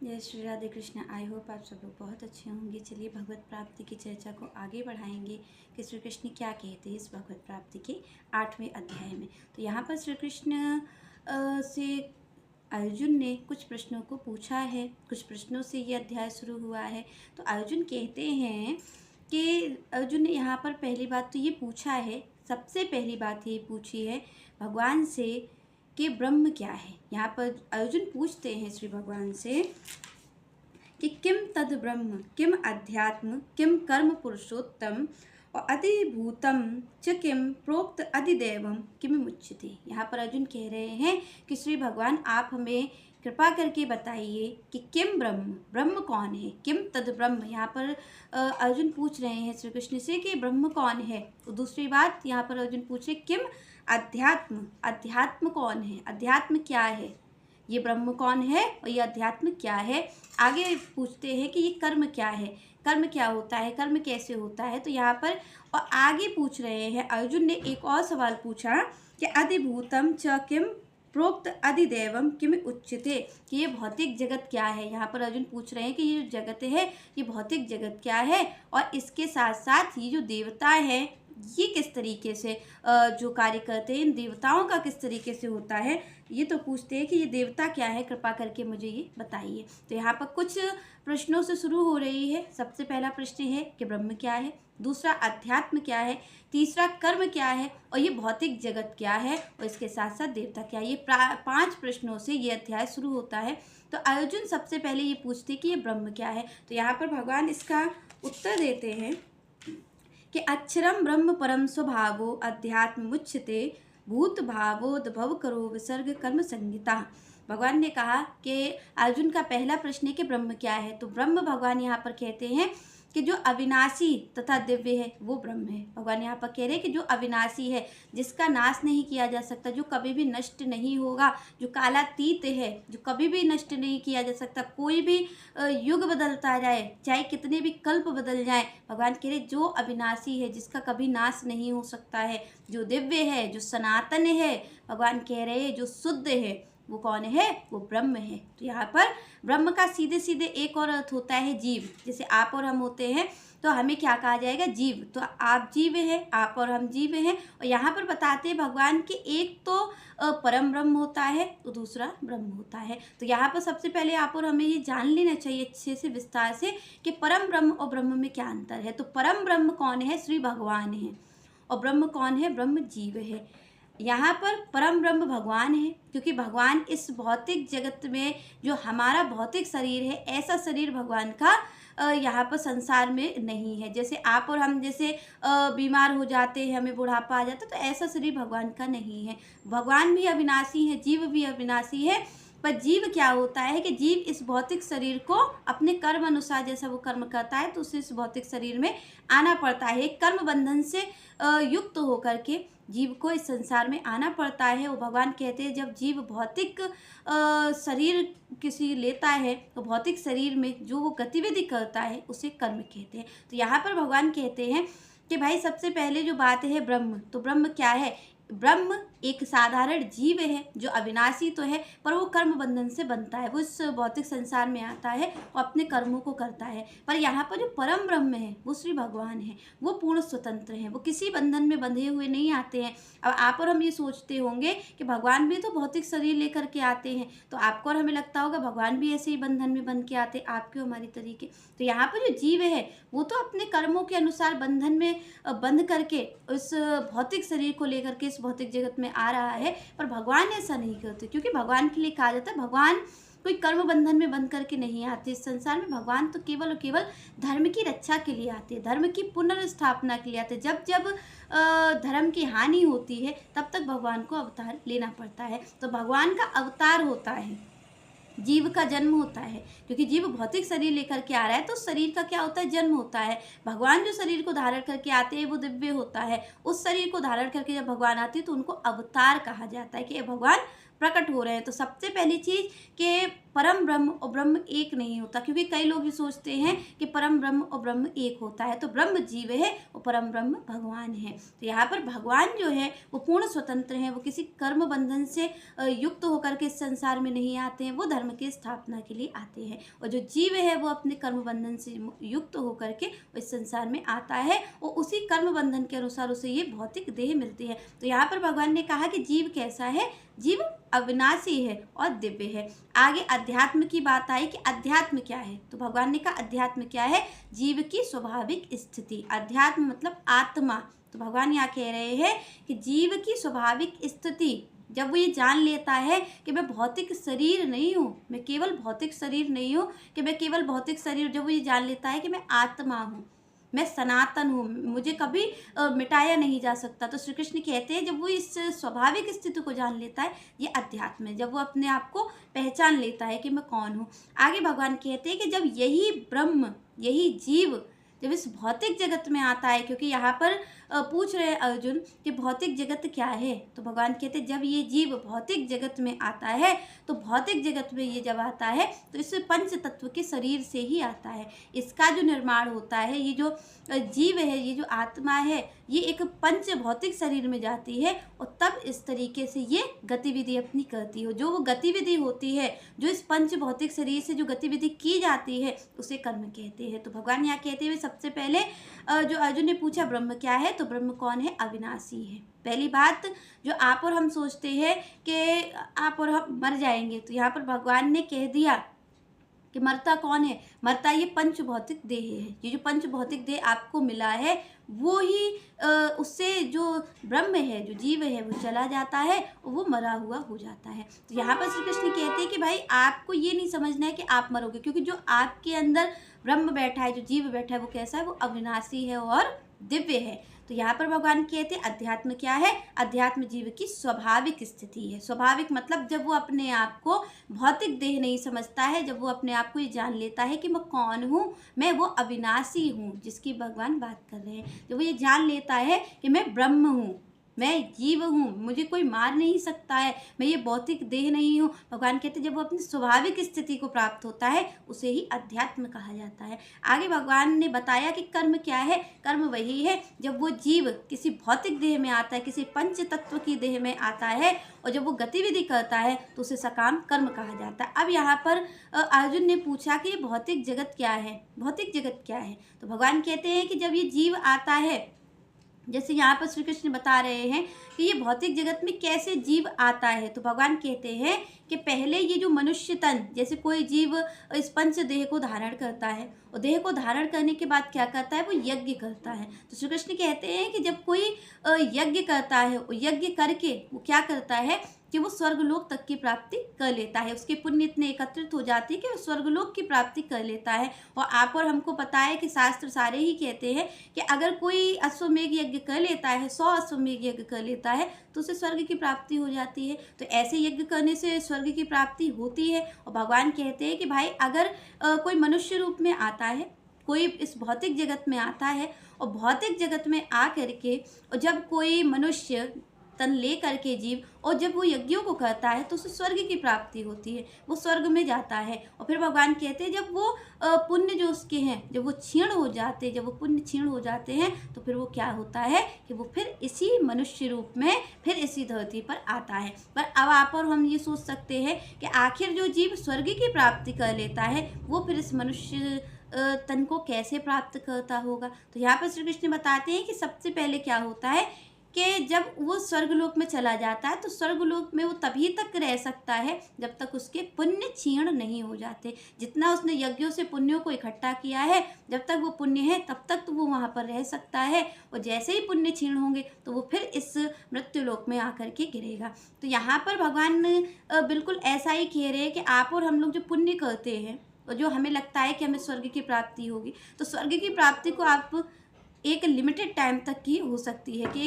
जय Shri Radhe Krishna. I hope आप सब लोग बहुत अच्छे होंगे। चलिए भगवत प्राप्ति की चर्चा को आगे बढ़ाएंगे कि श्री कृष्ण क्या कहते हैं इस भगवत प्राप्ति के 8वें अध्याय में। तो यहाँ पर श्री कृष्ण से अर्जुन ने कुछ प्रश्नों को पूछा है। कुछ प्रश्नों से ये अध्याय शुरू हुआ है। तो अर्जुन कहते हैं कि अर्जुन ने यहाँ पर पहली बात तो ये पूछा है, सबसे पहली बात ये पूछी है भगवान से कि ब्रह्म क्या है। यहाँ पर अर्जुन पूछते हैं श्री भगवान से कि किम तद ब्रह्म, किम अध्यात्म, किम कर्म पुरुषोत्तम और अधिभूतम च किम प्रोक्त अधिदेवम किम मुच्यते। यहाँ पर अर्जुन कह रहे हैं कि श्री भगवान आप हमें कृपा करके बताइए कि किम ब्रह्म, ब्रह्म कौन है। किम तद ब्रह्म, यहाँ पर अर्जुन पूछ रहे हैं श्री कृष्ण से कि ब्रह्म कौन है। तो दूसरी बात यहाँ पर अर्जुन पूछे किम अध्यात्म, अध्यात्म कौन है, अध्यात्म क्या है। ये ब्रह्म कौन है और ये अध्यात्म क्या है। आगे पूछते हैं कि ये कर्म क्या है, कर्म क्या होता है, कर्म कैसे होता है। तो यहाँ पर और आगे पूछ रहे हैं अर्जुन ने एक और सवाल पूछा कि अधिभूतम च किम प्रोक्त अधिदेवम किम उच्यते, कि ये भौतिक जगत क्या है। यहाँ पर अर्जुन पूछ रहे हैं कि ये जो जगत है ये भौतिक जगत क्या है और इसके साथ साथ ये जो देवता है ये किस तरीके से जो कार्य करते हैं, इन देवताओं का किस तरीके से होता है। ये तो पूछते हैं कि ये देवता क्या है, कृपा करके मुझे ये बताइए। तो यहाँ पर कुछ प्रश्नों से शुरू हो रही है। सबसे पहला प्रश्न है कि ब्रह्म क्या है, दूसरा अध्यात्म क्या है, तीसरा कर्म क्या है और ये भौतिक जगत क्या है और इसके साथ साथ देवता क्या है। ये 5 प्रश्नों से ये अध्याय शुरू होता है। तो अर्जुन सबसे पहले ये पूछते कि ये ब्रह्म क्या है। तो यहाँ पर भगवान इसका उत्तर देते हैं कि अक्षरम ब्रह्म परम स्वभावो अध्यात्म मुच्यते भूत भावोद्भव करो विसर्ग कर्म संहिता। भगवान ने कहा कि अर्जुन का पहला प्रश्न है कि ब्रह्म क्या है। तो ब्रह्म भगवान यहाँ पर कहते हैं कि जो अविनाशी तथा दिव्य है वो ब्रह्म है। भगवान यहाँ पर कह रहे हैं कि जो अविनाशी है, जिसका नाश नहीं किया जा सकता, जो कभी भी नष्ट नहीं होगा, जो कालातीत है, जो कभी भी नष्ट नहीं किया जा सकता। कोई भी युग बदलता जाए, चाहे कितने भी कल्प बदल जाए, भगवान कह रहे जो अविनाशी है, जिसका कभी नाश नहीं हो सकता है, जो दिव्य है, जो सनातन है, भगवान कह रहे हैं जो शुद्ध है वो कौन है, वो ब्रह्म है। तो यहाँ पर ब्रह्म का सीधे सीधे एक और अर्थ होता है जीव। जैसे आप और हम होते हैं तो हमें क्या कहा जाएगा, जीव। तो आप जीव हैं, आप और हम जीव हैं। और यहाँ पर बताते हैं भगवान कि एक तो परम ब्रह्म होता है तो दूसरा ब्रह्म होता है। तो यहाँ पर सबसे पहले आप और हमें ये जान लेना चाहिए अच्छे से विस्तार से कि परम ब्रह्म और ब्रह्म में क्या अंतर है। तो परम ब्रह्म कौन है, श्री भगवान है। और ब्रह्म कौन है, ब्रह्म जीव है। यहाँ पर परम ब्रह्म भगवान है, क्योंकि भगवान इस भौतिक जगत में जो हमारा भौतिक शरीर है, ऐसा शरीर भगवान का यहाँ पर संसार में नहीं है। जैसे आप और हम जैसे बीमार हो जाते हैं, हमें बुढ़ापा आ जाता है, तो ऐसा शरीर भगवान का नहीं है। भगवान भी अविनाशी है, जीव भी अविनाशी है। पर जीव क्या होता है कि जीव इस भौतिक शरीर को अपने कर्म अनुसार जैसा वो कर्म करता है तो उसे इस भौतिक शरीर में आना पड़ता है। कर्म बंधन से युक्त होकर के जीव को इस संसार में आना पड़ता है। और भगवान कहते हैं जब जीव भौतिक शरीर किसी लेता है तो भौतिक शरीर में जो वो गतिविधि करता है उसे कर्म कहते हैं। तो यहाँ पर भगवान कहते हैं कि भाई सबसे पहले जो बात है ब्रह्म, तो ब्रह्म क्या है। ब्रह्म एक साधारण जीव है जो अविनाशी तो है, पर वो कर्म बंधन से बनता है। वो इस भौतिक संसार में आता है और अपने कर्मों को करता है। पर यहाँ पर जो परम ब्रह्म है वो श्री भगवान है, वो पूर्ण स्वतंत्र हैं, वो किसी बंधन में बंधे हुए नहीं आते हैं। अब आप और हम ये सोचते होंगे कि भगवान भी तो भौतिक शरीर लेकर के आते हैं, तो आपको और हमें लगता होगा भगवान भी ऐसे ही बंधन में बन के आते, आपके हमारी तरीके। तो यहाँ पर जो जीव है वो तो अपने कर्मों के अनुसार बंधन में बंध करके उस भौतिक शरीर को लेकर के इस भौतिक जगत में आ रहा है। पर भगवान ऐसा नहीं करते, क्योंकि भगवान के लिए कहा जाता है भगवान कोई कर्म बंधन में बंध करके नहीं आते इस संसार में। भगवान तो केवल और केवल धर्म की रक्षा के लिए आते हैं, धर्म की पुनर्स्थापना के लिए आते हैं। जब जब धर्म की हानि होती है तब तक भगवान को अवतार लेना पड़ता है। तो भगवान का अवतार होता है, जीव का जन्म होता है, क्योंकि जीव भौतिक शरीर लेकर के आ रहा है तो शरीर का क्या होता है, जन्म होता है। भगवान जो शरीर को धारण करके आते हैं वो दिव्य होता है। उस शरीर को धारण करके जब भगवान आते हैं तो उनको अवतार कहा जाता है कि भगवान प्रकट हो रहे हैं। तो सबसे पहली चीज़ कि परम ब्रह्म और ब्रह्म एक नहीं होता, क्योंकि कई लोग ये सोचते हैं कि परम ब्रह्म और ब्रह्म एक होता है। तो ब्रह्म जीव है और परम ब्रह्म भगवान है। तो यहाँ पर भगवान जो है वो पूर्ण स्वतंत्र हैं, वो किसी कर्म बंधन से युक्त होकर के इस संसार में नहीं आते हैं, वो धर्म की स्थापना के लिए आते हैं। और जो जीव है वो अपने कर्म बंधन से युक्त होकर के इस संसार में आता है और उसी कर्म बंधन के अनुसार उसे ये भौतिक देह मिलती है। तो यहाँ पर भगवान ने कहा कि जीव कैसा है, जीव अविनाशी है और दिव्य है। आगे अध्यात्म की बात आई कि अध्यात्म क्या है, तो भगवान ने कहा अध्यात्म क्या है, जीव की स्वाभाविक स्थिति। अध्यात्म मतलब आत्मा। तो भगवान यहाँ कह रहे हैं कि जीव की स्वाभाविक स्थिति, जब वो ये जान लेता है कि मैं भौतिक शरीर नहीं हूँ, मैं केवल भौतिक शरीर नहीं हूँ, कि मैं केवल भौतिक शरीर, जब वो ये जान लेता है कि मैं आत्मा हूँ, मैं सनातन हूँ, मुझे कभी मिटाया नहीं जा सकता। तो श्री कृष्ण कहते हैं जब वो इस स्वाभाविक स्थिति को जान लेता है, ये अध्यात्म है, जब वो अपने आप को पहचान लेता है कि मैं कौन हूँ। आगे भगवान कहते हैं कि जब यही ब्रह्म, यही जीव जब इस भौतिक जगत में आता है, क्योंकि यहाँ पर पूछ रहे हैं अर्जुन कि भौतिक जगत क्या है, तो भगवान कहते हैं जब ये जीव भौतिक जगत में आता है, तो भौतिक जगत में ये जब आता है तो इस पंच तत्व के शरीर से ही आता है। इसका जो निर्माण होता है, ये जो जीव है, ये जो आत्मा है, ये एक पंच भौतिक शरीर में जाती है और तब इस तरीके से ये गतिविधि अपनी करती हो। जो वो गतिविधि होती है, जो इस पंच भौतिक शरीर से जो गतिविधि की जाती है, उसे कर्म कहते हैं। तो भगवान यहाँ कहते हुए सबसे पहले जो अर्जुन ने पूछा ब्रह्म क्या है, तो ब्रह्म कौन है, अविनाशी है। पहली बात जो आप और हम सोचते हैं कि आप और हम मर जाएंगे, तो यहाँ पर भगवान ने कह दिया कि मरता कौन है, मरता ये पंच भौतिक देह है। ये जो पंच भौतिक देह आपको मिला है, वो ही उससे जो ब्रह्म है, जो जीव है, वो चला जाता है और वो मरा हुआ हो जाता है। तो यहाँ पर श्री कृष्ण कहते हैं कि भाई आपको ये नहीं समझना है कि आप मरोगे, क्योंकि जो आपके अंदर ब्रह्म बैठा है, जो जीव बैठा है, वो कैसा है, वो अविनाशी है और दिव्य है। तो यहाँ पर भगवान कहते हैं अध्यात्म क्या है, अध्यात्म जीव की स्वाभाविक स्थिति है। स्वाभाविक मतलब जब वो अपने आप को भौतिक देह नहीं समझता है, जब वो अपने आप को ये जान लेता है कि मैं कौन हूँ, मैं वो अविनाशी हूँ जिसकी भगवान बात कर रहे हैं। जब वो ये जान लेता है कि मैं ब्रह्म हूँ, मैं जीव हूँ, मुझे कोई मार नहीं सकता है, मैं ये भौतिक देह नहीं हूँ, भगवान कहते हैं जब वो अपनी स्वाभाविक स्थिति को प्राप्त होता है, उसे ही अध्यात्म कहा जाता है। आगे भगवान ने बताया कि कर्म क्या है, कर्म वही है जब वो जीव किसी भौतिक देह में आता है, किसी पंच तत्व की देह में आता है और जब वो गतिविधि करता है तो उसे सकाम कर्म कहा जाता है। अब यहाँ पर अर्जुन ने पूछा कि ये भौतिक जगत क्या है, भौतिक जगत क्या है, तो भगवान कहते हैं कि जब ये जीव आता है, जैसे यहाँ पर श्री कृष्ण बता रहे हैं कि ये भौतिक जगत में कैसे जीव आता है, तो भगवान कहते हैं कि पहले ये जो मनुष्य तन, जैसे कोई जीव इस पंच देह को धारण करता है और देह को धारण करने के बाद क्या करता है, वो यज्ञ करता है। तो श्री कृष्ण कहते हैं कि जब कोई यज्ञ करता है, वो यज्ञ करके वो क्या करता है कि वो स्वर्गलोक तक की प्राप्ति कर लेता है, उसके पुण्य इतने एकत्रित हो जाते हैं कि वो स्वर्गलोक की प्राप्ति कर लेता है। और आप और हमको पता है कि शास्त्र सारे ही कहते हैं कि अगर कोई अश्वमेघ यज्ञ कर लेता है, 100 अश्वमेघ यज्ञ कर लेता है, तो उसे स्वर्ग की प्राप्ति हो जाती है। तो ऐसे यज्ञ करने से स्वर्ग की प्राप्ति होती है। और भगवान कहते हैं कि भाई अगर कोई मनुष्य रूप में आता है, कोई इस भौतिक जगत में आता है और भौतिक जगत में आ करके और जब कोई मनुष्य तन ले करके जीव और जब वो यज्ञों को करता है तो उसे स्वर्ग की प्राप्ति होती है, वो स्वर्ग में जाता है। और फिर भगवान कहते हैं जब वो पुण्य जो उसके हैं, जब वो क्षीण हो जाते हैं, जब वो पुण्य क्षीण हो जाते हैं, तो फिर वो क्या होता है कि वो फिर इसी मनुष्य रूप में फिर इसी धरती पर आता है। पर अब आप और हम ये सोच सकते हैं कि आखिर जो जीव स्वर्ग की प्राप्ति कर लेता है, वो फिर इस मनुष्य तन को कैसे प्राप्त करता होगा। तो यहाँ पर श्री कृष्ण बताते हैं कि सबसे पहले क्या होता है कि जब वो स्वर्गलोक में चला जाता है, तो स्वर्गलोक में वो तभी तक रह सकता है जब तक उसके पुण्य क्षीण नहीं हो जाते। जितना उसने यज्ञों से पुण्यों को इकट्ठा किया है, जब तक वो पुण्य है तब तक तो वो वहाँ पर रह सकता है, और जैसे ही पुण्य क्षीण होंगे तो वो फिर इस मृत्युलोक में आकर के गिरेगा। तो यहाँ पर भगवान बिल्कुल ऐसा ही कह रहे हैं कि आप और हम लोग जो पुण्य करते हैं और जो हमें लगता है कि हमें स्वर्ग की प्राप्ति होगी, तो स्वर्ग की प्राप्ति को आप एक लिमिटेड टाइम तक की हो सकती है कि